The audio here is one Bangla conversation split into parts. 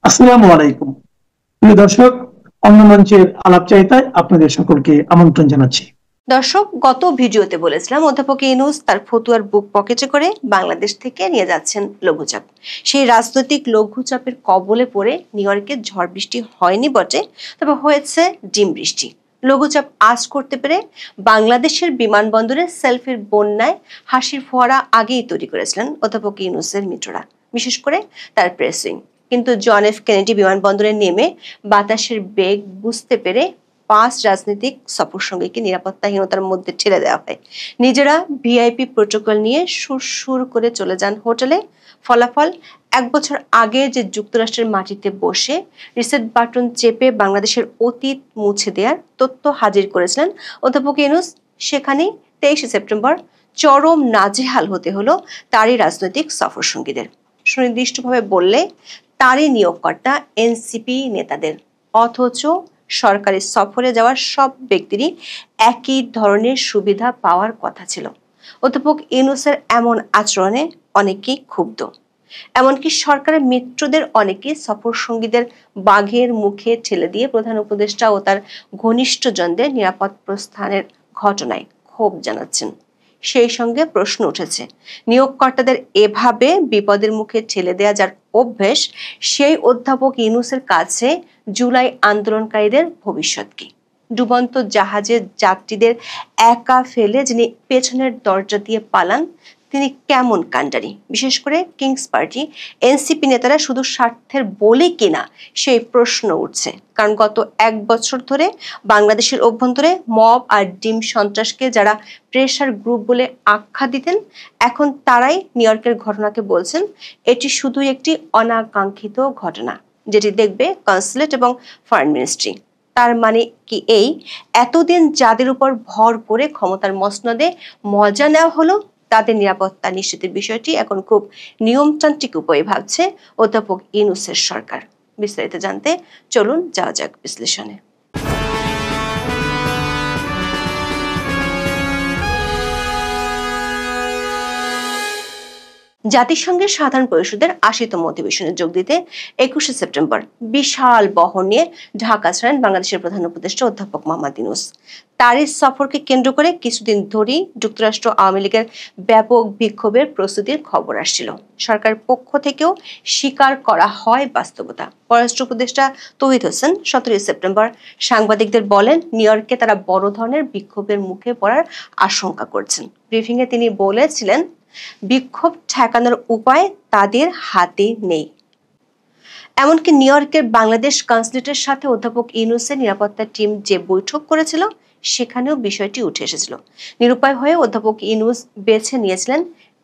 আসসালামু আলাইকুম। প্রিয় দর্শক, অন্য মঞ্চের আলাপচারিতায় আপনাদের সকলকে আমন্ত্রণ জানাচ্ছি। দর্শক, গত ভিডিওতে বলেছিলাম অধ্যাপক ইউনূস তার ফতুয়ার বুক পকেটে করে বাংলাদেশ থেকে নিয়ে যাচ্ছেন লঘুচাপ। সেই রাজনৈতিক লঘুচাপের কবলে পড়ে নিউ ইয়র্কে ঝড় বৃষ্টি হয়নি বটে, তবে হয়েছে ডিম বৃষ্টি। লঘুচাপ আঁচ করতে পেরে বাংলাদেশের বিমানবন্দরে সেলফির বন্যায় হাসির ফোয়ারা আগেই তৈরি করেছিলেন অধ্যাপক ইউনূসের মিত্ররা, বিশেষ করে তার প্রেস উইং। কিন্তু জন এফ কেনেডি বিমানবন্দরে নেমে বাতাসের বেগ বুঝতে পেরে 5 রাজনৈতিক সফর সঙ্গীকে নিরাপত্তাহীনতার মধ্যে ঠেলে দেওয়া হয়। নিজেরা ভিআইপি প্রোটোকল নিয়ে সুর করে চলে যান হোটেলে। ফলাফল, 1 বছর আগে যে যুক্তরাষ্ট্রের মাটিতে বসে রিসেট বাটন চেপে বাংলাদেশের অতীত মুছে দেওয়ার তথ্য হাজির করেছিলেন অধ্যাপক ইউনূস, সেখানেই 23 সেপ্টেম্বর চরম নাজেহাল হতে হলো তারই রাজনৈতিক সফর সঙ্গীদের। সুনির্দিষ্টভাবে বললে তারই নিয়োগকর্তা এনসিপি নেতাদের। অথচ সরকারি সফরে যাওয়ার সব ব্যক্তিরই একই ধরনের সুবিধা পাওয়ার কথা ছিল। অধ্যাপক ইউনূসের এমন আচরণে অনেকেই ক্ষুব্ধ। এমনকি সরকারের মিত্রদের অনেকেই সফর সঙ্গীদের বাঘের মুখে ঠেলে দিয়ে প্রধান উপদেষ্টা ও তার ঘনিষ্ঠজনদের নিরাপদ প্রস্থানের ঘটনায় ক্ষোভ জানাচ্ছেন। সেই সঙ্গে প্রশ্ন উঠেছে, নিয়োগকর্তাদের এভাবে বিপদের মুখে ঠেলে দেয়া যার অভ্যেস, সেই অধ্যাপক ইউনূসের কাছে জুলাই আন্দোলনকারীদের ভবিষ্যৎ কি? ডুবন্ত জাহাজের যাত্রীদের একা ফেলে যিনি পেছনের দরজা দিয়ে পালান, তিনি কেমন কাণ্ডারি? বিশেষ করে কিংস পার্টি এনসিপি নেতারা শুধু স্বার্থের বলে কিনা সেই প্রশ্ন উঠছে। কারণ গত 1 বছর ধরে বাংলাদেশের অভ্যন্তরে মব আর ডিম সন্ত্রাসকে যারা প্রেসার গ্রুপ বলে আখ্যা দিতেন, এখন তারাই নিউ ইয়র্কের ঘটনাকে বলছেন এটি শুধুই একটি অনাকাঙ্ক্ষিত ঘটনা, যেটি দেখবে কনসুলেট এবং ফরেন মিনিস্ট্রি। তার মানে কি এই, এতদিন যাদের উপর ভর করে ক্ষমতার মসনদে মজা নেওয়া হলো, তাদের নিরাপত্তা নিশ্চিতের বিষয়টি এখন খুব নিয়মতান্ত্রিক উপায়ে ভাবছে অধ্যাপক ইউনূসের সরকার। বিস্তারিত জানতে চলুন যাওয়া যাক বিশ্লেষণে। জাতিসংঘের সাধারণ পরিষদের 80তম অধিবেশনে যোগ দিতে 21 সেপ্টেম্বর বিশাল বহর নিয়ে ঢাকা ছাড়েন বাংলাদেশের প্রধান উপদেষ্টা অধ্যাপক মোহাম্মদ ইউনূস। তার এই সফরকে কেন্দ্র করে কিছুদিন ধরেই যুক্তরাষ্ট্র আওয়ামী লীগের ব্যাপক বিক্ষোভের প্রস্তুতির খবর আসছিল। সরকারের পক্ষ থেকেও স্বীকার করা হয় বাস্তবতা। পররাষ্ট্র উপদেষ্টা তৌহিদ হোসেন 17 সেপ্টেম্বর সাংবাদিকদের বলেন, নিউ ইয়র্কে তারা বড় ধরনের বিক্ষোভের মুখে পড়ার আশঙ্কা করছেন। ব্রিফিংয়ে তিনি বলেছিলেন, বিক্ষোভ ঠেকানোর উপায় তাদের হাতে নেই। এমনকি নিউ ইয়র্কের বাংলাদেশ কনসুলেটের সাথে অধ্যাপক ইউনূসের নিরাপত্তা টিম যে বৈঠক করেছিল, সেখানেও বিষয়টি উঠে এসেছিল। নিরুপায় হয়ে অধ্যাপক ইউনূস বেছে নিয়েছিলেন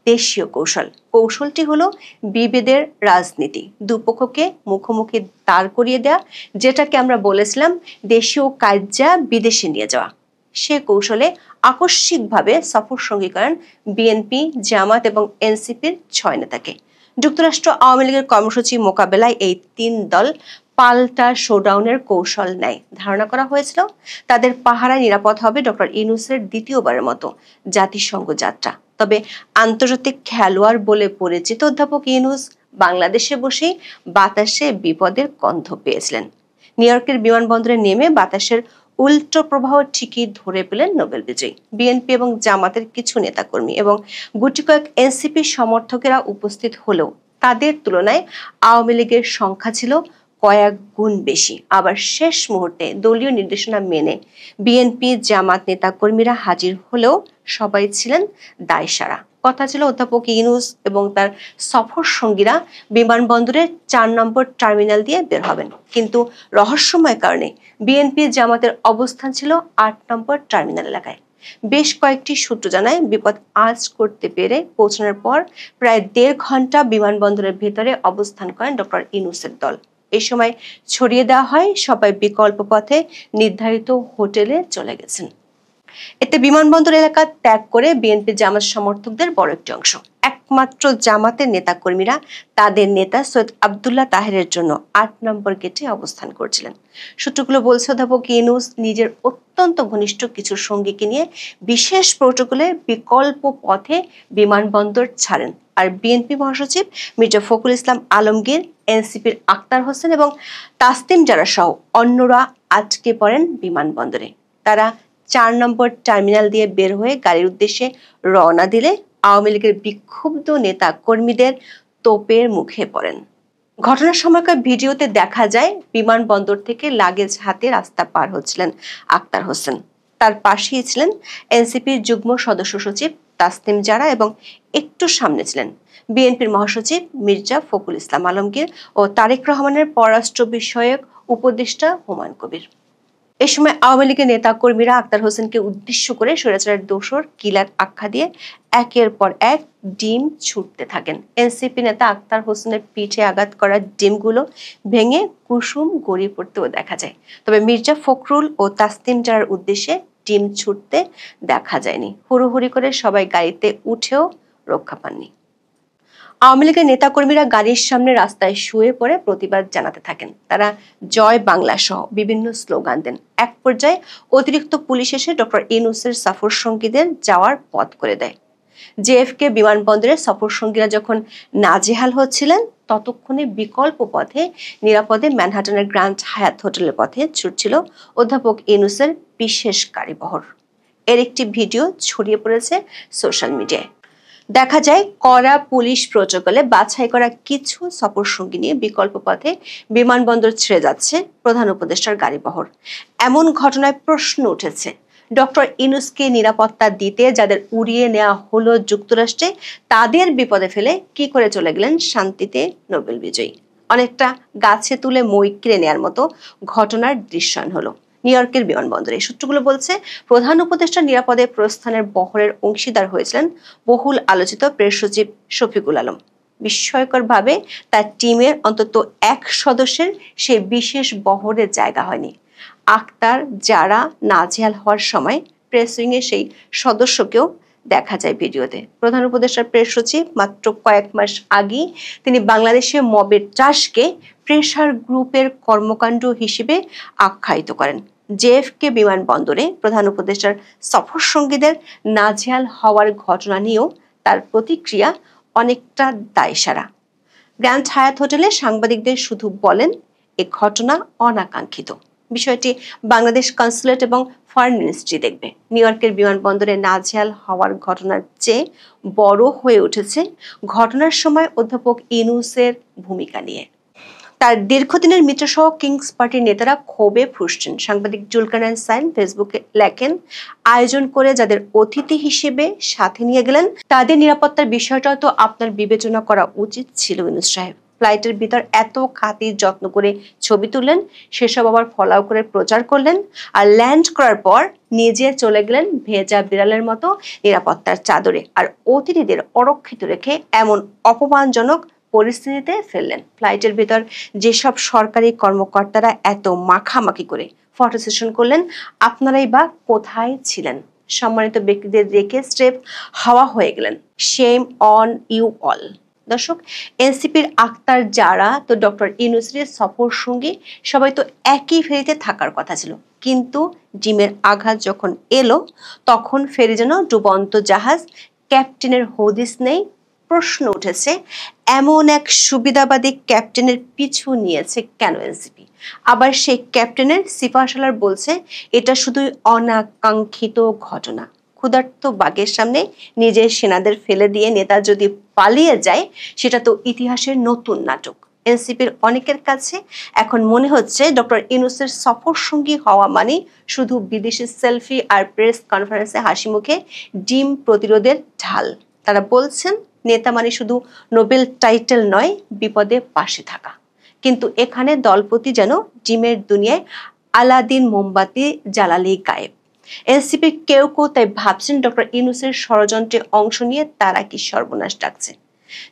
দেশীয় কৌশল। কৌশলটি হলো বিভেদের রাজনীতি, দুপক্ষকে মুখোমুখি দাঁড় করিয়ে দেয়া, যেটাকে আমরা বলেছিলাম দেশীয় কার্যা বিদেশে নিয়ে যাওয়া। সে কৌশলে আকস্মিকভাবে সফর সঙ্গী করেন বিএনপি, জামাত এবং এনসিপির 6 নেতাকে। যুক্তরাষ্ট্র আওয়ামী লীগের কর্মসূচি মোকাবেলায় এই 3 দল পাল্টা শোডাউনের কৌশল নেয়। ধারণা করা হয়েছিল তাদের পাহারায় নিরাপদ হবে ডক্টর ইউনূসের দ্বিতীয়বারের মতো জাতিসংঘ যাত্রা। তবে আন্তর্জাতিক খেলোয়াড় বলে পরিচিত অধ্যাপক ইউনূস বাংলাদেশে বসেই বাতাসে বিপদের গন্ধ পেয়েছিলেন। নিউ ইয়র্কের বিমানবন্দরে নেমে বাতাসের উল্টো প্রবাহ ঠিকই ধরে পেলেন নোবেল বিজয়ী। বিএনপি এবং জামাতের কিছু নেতাকর্মী এবং গুটি কয়েক এনসিপি সমর্থকেরা উপস্থিত হলেও তাদের তুলনায় আওয়ামী লীগের সংখ্যা ছিল কয়েক গুণ বেশি। আবার শেষ মুহূর্তে দলীয় নির্দেশনা মেনে বিএনপি জামাত নেতাকর্মীরা হাজির হলেও সবাই ছিলেন দায়সারা। কথা ছিল অধ্যাপক ইউনূস এবং তার সফর সঙ্গীরা বিমানবন্দরের 4 নম্বর টার্মিনাল দিয়ে বের হবেন, কিন্তু রহস্যময় কারণে বিএনপি জামাতের অবস্থান ছিল 8 নম্বর টার্মিনাল এলাকায়। বেশ কয়েকটি সূত্র জানায়, বিপদ আঁচ করতে পেরে পৌঁছানোর পর প্রায় 1.5 ঘন্টা বিমানবন্দরের ভেতরে অবস্থান করেন ডক্টর ইউনূসের দল। এই সময় ছড়িয়ে দেওয়া হয় সবাই বিকল্প পথে নির্ধারিত হোটেলে চলে গেছেন। এতে বিমানবন্দর এলাকা ত্যাগ করে বিএনপি জামাত সমর্থকদের বড় একটি অংশ, একমাত্র জামাতের নেতাকর্মীরা তাদের নেতা সৈয়দ আব্দুল্লাহ তাহেরের জন্য 8 নম্বর গেটে অবস্থান করছিলেন। সূত্রগুলো বলছে অধ্যাপক ইউনূস নিজের অত্যন্ত ঘনিষ্ঠ কিছু সঙ্গীকে নিয়ে বিশেষ প্রোটোকলে বিকল্প পথে বিমানবন্দর ছাড়েন। আর বিএনপি মহাসচিব মির্জা ফখরুল ইসলাম আলমগীর, এনসিপির আক্তার হোসেন এবং তাসনিম জারা সহ অন্যরা আটকে পড়েন বিমানবন্দরে। তারা 4 নম্বর টার্মিনাল দিয়ে বের হয়ে গাড়ির উদ্দেশ্যে রওনা দিলে আওয়ামী লীগের বিক্ষুব্ধ নেতা কর্মীদের তোপের মুখে পড়েন। ঘটনার সময়কার ভিডিওতে দেখা যায় বিমানবন্দর থেকে লাগেজ হাতে রাস্তা পার হচ্ছিলেন আক্তার হোসেন। তার পাশেই ছিলেন এনসিপির যুগ্ম সদস্য সচিব তাসনিম জারা এবং একটু সামনে ছিলেন বিএনপির মহাসচিব মির্জা ফখরুল ইসলাম আলমগীর ও তারেক রহমানের পররাষ্ট্র বিষয়ক উপদেষ্টা হুমায়ুন কবির। এ সময় আওয়ামী লীগের নেতা কর্মীরা আক্তার হোসেনকে উদ্দেশ্য করে স্বৈরাচারের দোসর কিলার আখ্যা দিয়ে একের পর এক ডিম ছুটতে থাকেন। এনসিপি নেতা আক্তার হোসেনের পিঠে আঘাত করা ডিমগুলো ভেঙে কুসুম গড়িয়ে পড়তেও দেখা যায়। তবে মির্জা ফখরুল ও তাসনিম জারার উদ্দেশ্যে ডিম ছুটতে দেখা যায়নি। হুড়োহুড়ি করে সবাই গাড়িতে উঠেও রক্ষা পাননি। আওয়ামী লীগের নেতাকর্মীরা গাড়ির সামনে রাস্তায় শুয়ে পড়ে প্রতিবাদ জানাতে থাকেন। তারা জয় বাংলা সহ বিভিন্ন স্লোগান দেন। এক পর্যায়ে অতিরিক্ত পুলিশ এসে ডক্টর ইউনূসের সফর সঙ্গীদের যাওয়ার পথ করে দেয়। জেএফকে বিমানবন্দরে সফর সঙ্গীরা যখন নাজেহাল হচ্ছিলেন ততক্ষণে বিকল্প পথে নিরাপদে ম্যানহাটনের গ্র্যান্ড হায়াত হোটেলের পথে ছুটছিল অধ্যাপক ইউনূসের বিশেষ গাড়িবহর। এর একটি ভিডিও ছড়িয়ে পড়েছে সোশ্যাল মিডিয়ায়। দেখা যায় কড়া পুলিশ প্রোটোকলে বাছাই করা কিছু সফর সঙ্গী নিয়ে বিকল্প পথে বিমানবন্দর ছেড়ে যাচ্ছে প্রধান উপদেষ্টার গাড়িবহর। এমন ঘটনায় প্রশ্ন উঠেছে, ডক্টর ইউনূসকে নিরাপত্তা দিতে যাদের উড়িয়ে নেওয়া হলো যুক্তরাষ্ট্রে, তাদের বিপদে ফেলে কি করে চলে গেলেন শান্তিতে নোবেল বিজয়ী? অনেকটা গাছে তুলে মই কিনে নেওয়ার মতো ঘটনার দৃশ্যায়ন হলো নিউ ইয়র্কের বিমানবন্দরে। সূত্রগুলো বলছে, প্রধান উপদেষ্টা নিরাপদে প্রস্থানের বহরের অংশীদার হয়েছিলেন বহুল আলোচিত প্রেস সচিব শফিকুল আলম। বিস্ময়করভাবে তার টিমের অন্তত এক সদস্যের সেই বিশেষ বহরের জায়গা হয়নি। আক্তার যারা নাজেহাল হওয়ার সময় প্রেস উইংয়ে সেই সদস্যকেও দেখা যায় ভিডিওতে। প্রধান উপদেষ্টার প্রেস সচিব মাত্র কয়েক মাস আগেই তিনি বাংলাদেশে মবের ত্রাসকে প্রেসার গ্রুপের কর্মকাণ্ড হিসেবে আখ্যায়িত করেন। জেএফকে বিমানবন্দরে প্রধান উপদেষ্টার সফর সঙ্গীদের নাজেহাল হওয়ার ঘটনা নিয়েও তার প্রতিক্রিয়া অনেকটা দায়সারা। গ্র্যান্ড হায়াত হোটেলে সাংবাদিকদের শুধু বলেন, এ ঘটনা অনাকাঙ্ক্ষিত। বিষয়টি বাংলাদেশ কনসুলেট এবং ফরেন মিনিস্ট্রি দেখবে। নিউ ইয়র্কের বিমানবন্দরে নাজেহাল হওয়ার ঘটনার চেয়ে বড় হয়ে উঠেছে ঘটনার সময় অধ্যাপক ইউনূসের ভূমিকা নিয়ে। তার দীর্ঘদিনের মিত্রসহ কিংস পার্টির নেতারা ক্ষোভে ফুঁসছেন। সাংবাদিক জুলকারনাইন সাইন ফেসবুকে লেখেন, আয়োজন করে যাদের অতিথি হিসেবে সাথে নিয়ে গেলেন তাদের নিরাপত্তার বিষয়টাও তো আপনার বিবেচনা করা উচিত ছিল ইউনূস সাহেব। ফ্লাইটের ভিতর এত খাতির যত্ন করে ছবি তুললেন, সেসব আবার ফলাও করে প্রচার করলেন, আর ল্যান্ড করার পর নিজে চলে গেলেন ভেজা বিড়ালের মতো নিরাপত্তার চাদরে, আর অতিথিদের অরক্ষিত রেখে এমন অপমানজনক পরিস্থিতিতে ফেললেন। ফ্লাইটের ভিতর যেসব সরকারি কর্মকর্তারা এত মাখামাখি করে ফটো সেশন করলেন, আপনারাই বা কোথায় ছিলেন? সম্মানিত ব্যক্তিদের রেখে স্রেফ হাওয়া হয়ে গেলেন। Shame on you all. দর্শক, এনসিপির আক্তার যারা তো ডক্টর ইউনূসের সফর সঙ্গী, সবাই তো একই ফেরিতে থাকার কথা ছিল, কিন্তু ডিমের আঘাত যখন এলো তখন ফেরি যেন ডুবন্ত জাহাজ, ক্যাপ্টেনের হদিস নেই। প্রশ্ন উঠেছে, এমন এক সুবিধাবাদী ক্যাপ্টেনের পিছু নিয়েছে কেন এনসিপি? আবার সেই ক্যাপ্টেনের সিপাহসালার বলছে এটা শুধুই অনাকাঙ্ক্ষিত ঘটনা। ক্ষুধার্ত বাঘের সামনে নিজের সেনাদের ফেলে দিয়ে নেতা যদি পালিয়ে যায়, সেটা তো ইতিহাসের নতুন নাটক। এনসিপির অনেকের কাছে এখন মনে হচ্ছে ডক্টর ইউনূসের সফর সঙ্গী হওয়া মানে শুধু বিদেশি সেলফি আর প্রেস কনফারেন্সে হাসি মুখে ডিম প্রতিরোধের ঢাল। তারা বলছেন নেতা মানে শুধু নোবেল টাইটেল নয়, বিপদে পাশে থাকা। কিন্তু এখানে দলপতি যেন ডিমের দুনিয়ায় আলাদিন মোমবাতি জ্বালালেই গায়েব। এনসিপির কেউ কেউ তাই ভাবছেন ডক্টর ইউনূসের ষড়যন্ত্রে অংশ নিয়ে তারা কি সর্বনাশ ডাকছে।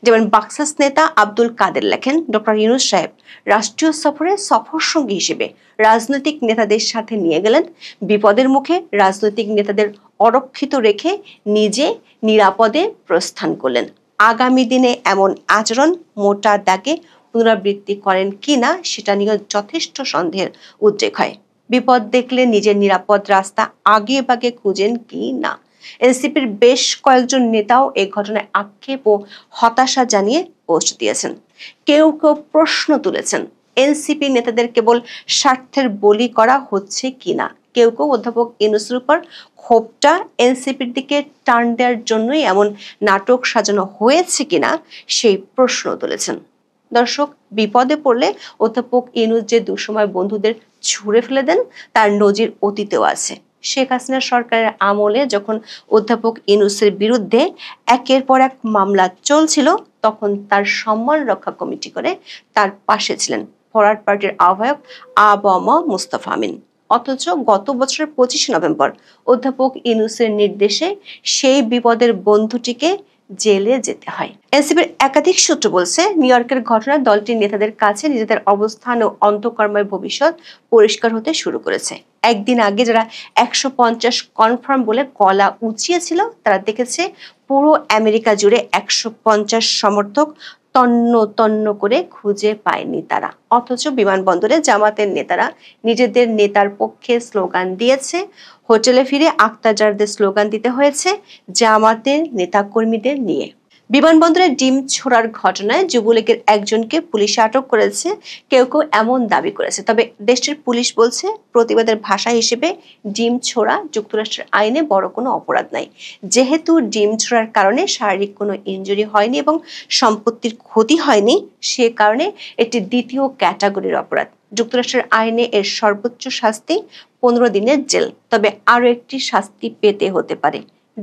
যেমন বাক্সাস নেতা আব্দুল কাদের লেখেন, ডক্টর ইউনূস সাহেব রাষ্ট্রীয় সফরে সফর সঙ্গী হিসেবে রাজনৈতিক নেতাদের সাথে নিয়ে গেলেন, বিপদের মুখে রাজনৈতিক নেতাদের অরক্ষিত রেখে নিজে নিরাপদে প্রস্থান করলেন। আগামী দিনে এমন আচরণ মোটা দাগে পুনরাবৃত্তি করেন কিনা সেটা নিয়ে যথেষ্ট সন্দেহের উদ্রেক হয়। বিপদ দেখলে নিজের নিরাপদ রাস্তা আগে ভাগে খুঁজেন কি না। এনসিপির বেশ কয়েকজন নেতাও এই ঘটনায় আক্ষেপ ও হতাশা জানিয়ে পোস্ট দিয়েছেন। কেউ কেউ প্রশ্ন তুলেছেন, এনসিপি নেতাদের কেবল স্বার্থের বলি করা হচ্ছে কিনা। কেউ কেউ অধ্যাপক ইউনূসের উপর ক্ষোভটা এনসিপির দিকে টান দেওয়ার জন্যই এমন নাটক সাজানো হয়েছে কিনা সেই প্রশ্ন তুলেছেন। দর্শক, বিপদে পড়লে অধ্যাপক ইউনূস যে দুঃসময় বন্ধুদের ছুঁড়ে ফেলে দেন তার নজির অতীতেও আছে। শেখ হাসিনা সরকারের আমলে যখন অধ্যাপক ইউনূসের বিরুদ্ধে একের পর এক মামলা চলছিল, তখন তার সম্মান রক্ষা কমিটি করে তার পাশে ছিলেন ফরওয়ার্ড পার্টির আহ্বায়ক আ.ব.ম মুস্তফা আমিন। অথচ গত বছরের 25 নভেম্বর অধ্যাপক ইউনূসের নির্দেশে সেই বিপদের বন্ধুটিকে জেলে যেতে হয়। এনসিপির একাধিক সূত্র বলছে, নিউ ইয়র্কের ঘটনায় দলটির নেতাদের কাছে নিজেদের অবস্থান ও অন্তঃকর্মের ভবিষ্যৎ পরিষ্কার হতে শুরু করেছে। একদিন আগে যারা 150 কনফার্ম বলে গলা উঁচিয়েছিল, তারা দেখেছে পুরো আমেরিকা জুড়ে 150 সমর্থক তন্ন তন্ন করে খুঁজে পায়নি তারা। অথচ বিমানবন্দরে জামাতের নেতারা নিজেদের নেতার পক্ষে স্লোগান দিয়েছে। হোটেলে ফিরে আক্তাজারদের স্লোগান দিতে হয়েছে জামাতের নেতাকর্মীদের নিয়ে। বিমানবন্দরে ডিম ছোড়ার ঘটনায় যুবলীগের একজনকে পুলিশ আটক করেছে, কেউ কেউ এমন দাবি করেছে। তবে দেশটির পুলিশ বলছে, প্রতিবাদের ভাষা হিসেবে ডিম ছোড়া যুক্তরাষ্ট্রের আইনে বড় কোনো অপরাধ নাই। যেহেতু ডিম ছোড়ার কারণে শারীরিক কোনো ইনজুরি হয়নি এবং সম্পত্তির ক্ষতি হয়নি, সে কারণে এটি দ্বিতীয় ক্যাটাগরির অপরাধ। যুক্তরাষ্ট্রের আইনে এর সর্বোচ্চ শাস্তি 15 দিনের জেল। তবে আরো একটি শাস্তি পেতে হতে পারে।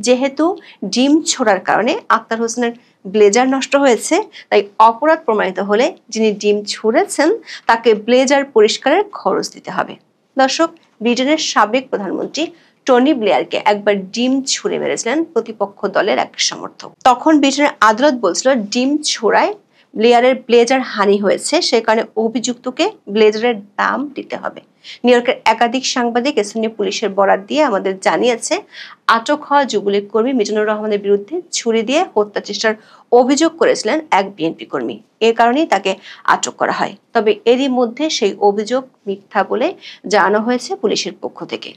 যেহেতু ডিম ছোড়ার কারণে আক্তার হোসেনের ব্লেজার নষ্ট হয়েছে, তাই অপরাধ প্রমাণিত হলে যিনি ডিম ছুঁড়েছেন তাকে ব্লেজার পরিষ্কারের খরচ দিতে হবে। দর্শক, ব্রিটেনের সাবেক প্রধানমন্ত্রী টনি ব্লেয়ারকে একবার ডিম ছুঁড়ে মেরেছিলেন প্রতিপক্ষ দলের এক সমর্থক। তখন ব্রিটেনের আদালত বলছিল, ডিম ছোড়ায় ব্লেয়ারের ব্লেজার হানি হয়েছে, সে কারণে অভিযুক্তকে ব্লেজারের দাম দিতে হবে। নিউ ইয়র্কের একাধিক সাংবাদিক স্থানীয় পুলিশের বরাত দিয়ে আমাদের জানিয়েছে, আটক হওয়া যুবলীগ কর্মী মিজানুর রহমানের বিরুদ্ধে ছুরি দিয়ে হত্যা চেষ্টার অভিযোগ করেছিলেন এক বিএনপি কর্মী। এ কারণেই তাকে আটক করা হয়। তবে এরই মধ্যে সেই অভিযোগ মিথ্যা বলে জানানো হয়েছে পুলিশের পক্ষ থেকে।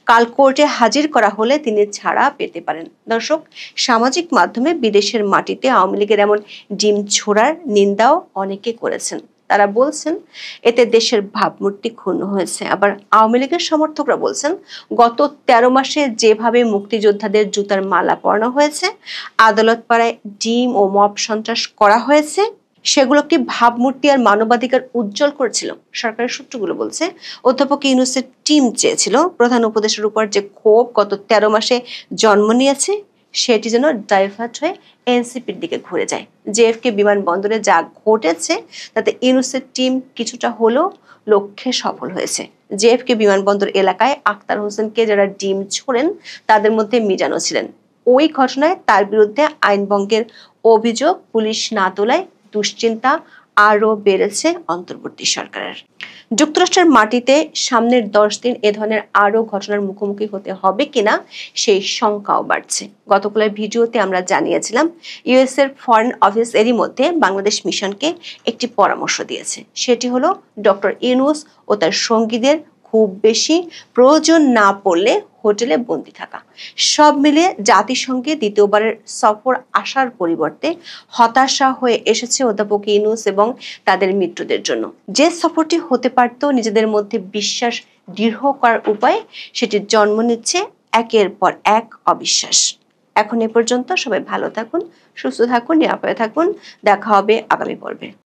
কাল কোর্টে হাজির করা হলে তিনি ছাড়া পেতে পারেন। দর্শক, সামাজিক মাধ্যমে বিদেশের মাটিতে আওয়ামী লীগের এমন ডিম ছোড়ার নিন্দাও অনেকে করেছেন। তারা বলছেন, এতে দেশের ভাবমূর্তি ক্ষুণ্ণ হয়েছে। আবার আওয়ামী লীগের সমর্থকরা বলছেন, গত 13 মাসে যেভাবে মুক্তিযোদ্ধাদের জুতার মালা পরানো হয়েছে, আদালত পাড়ায় ডিম ও মব সন্ত্রাস করা হয়েছে, সেগুলোকে ভাবমূর্তি আর মানবাধিকার উজ্জ্বল করেছিল। সরকারের সূত্রগুলো বলছে, অধ্যাপক ইউনূসের টিম চেয়েছিল প্রধান উপদেষ্টার উপর যে ক্ষোভ গত 13 মাসে জন্ম নিয়েছে, সেটি যেন ডাইভার্ট হয়ে এনসিপির দিকে ঘুরে যায়। জেএফকে বিমানবন্দরে যা ঘটেছে তাতে ইউনূসের টিম কিছুটা হলেও লক্ষ্যে সফল হয়েছে। জেএফকে বিমানবন্দর এলাকায় আক্তার হোসেনকে যারা ডিম ছোড়েন তাদের মধ্যে মিজানও ছিলেন। ওই ঘটনায় তার বিরুদ্ধে আইনভঙ্গের অভিযোগ পুলিশ না তোলায় দুশ্চিন্তা আরো বেড়েছে অন্তর্বর্তী সরকারের। যুক্তরাষ্ট্রের মাটিতে সামনের 10 দিন এ ধরনের আরো ঘটনার মুখোমুখি হতে হবে কিনা সেই শঙ্কাও বাড়ছে। গতকালের ভিডিওতে আমরা জানিয়েছিলাম, ইউএস এর ফরেন অফিস এরই মধ্যে বাংলাদেশ মিশনকে একটি পরামর্শ দিয়েছে। সেটি হলো, ডক্টর ইউনূস ও তার সঙ্গীদের খুব বেশি প্রয়োজন না পড়লে হোটেলে বন্দী থাকা। সব মিলিয়ে জাতিসংঘে দ্বিতীয়বারের সফর আসার পরিবর্তে হতাশা হয়ে এসেছে অধ্যাপক ইউনূস এবং তাদের মিত্রদের জন্য। যে সফরটি হতে পারত নিজেদের মধ্যে বিশ্বাস দৃঢ় করার উপায়, সেটির জন্ম নিচ্ছে একের পর এক অবিশ্বাস। এখন এ পর্যন্ত। সবাই ভালো থাকুন, সুস্থ থাকুন, নিরাপদে থাকুন। দেখা হবে আগামী পর্বে।